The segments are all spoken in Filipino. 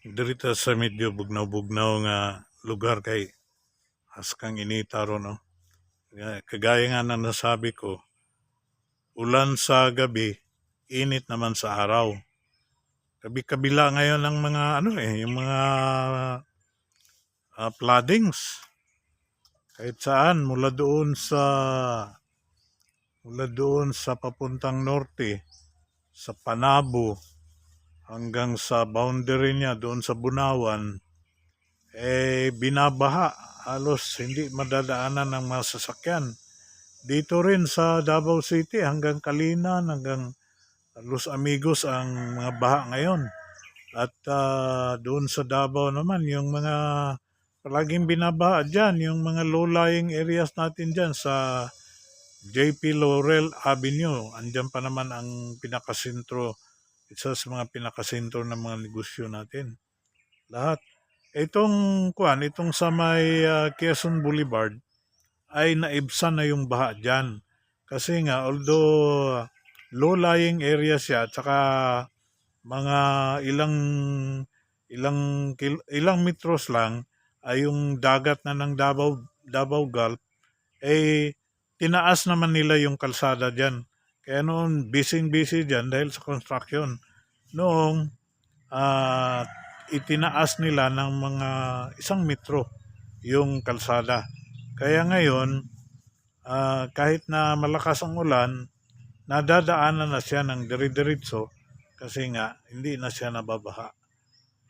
Dirita sa medyo bugnaw-bugnaw nga lugar kay askang inita ro no. Kagaya nga na nasabi ko, ulan sa gabi, init naman sa araw. Kabi-kabila ngayon ng mga yung mga floodings. Kahit saan mula doon sa papuntang norte, sa Panabo hanggang sa boundary niya doon sa Bunawan, binabaha. Halos hindi madadaanan ng mga sasakyan. Dito rin sa Davao City hanggang Kalinan, hanggang Los Amigos ang mga baha ngayon. At doon sa Davao naman, yung mga palaging binabaha dyan, yung mga low-lying areas natin dyan sa JP Laurel Avenue. Andyan pa naman ang pinakasentro, isa sa mga pinakasentro ng mga negosyo natin. Lahat. Itong sa may Quezon Boulevard ay naibsan na yung baha dyan. Kasi nga, although low-lying area siya, at saka mga ilang metros lang ay yung dagat na ng Davao Gulf, tinaas naman nila yung kalsada dyan. Kaya noon, busy dyan dahil sa construction. Noong itinaas nila ng mga 1 metro yung kalsada. Kaya ngayon, kahit na malakas ang ulan, nadadaanan na siya ng dire-diretso kasi nga hindi na siya nababaha.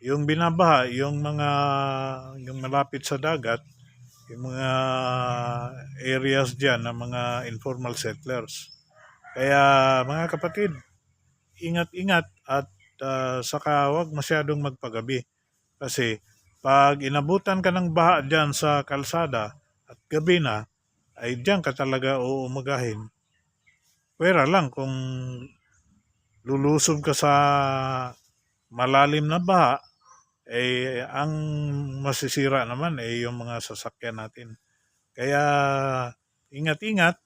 Yung binabaha, yung malapit sa dagat, yung mga areas diyan ng mga informal settlers. Kaya mga kapatid, ingat-ingat at saka wag masyadong magpagabi. Kasi pag inabutan ka ng baha dyan sa kalsada at gabi na, ay dyan ka talaga uumagahin. Pwera lang kung lulusob ka sa malalim na baha, ang masisira naman yung mga sasakyan natin. Kaya ingat-ingat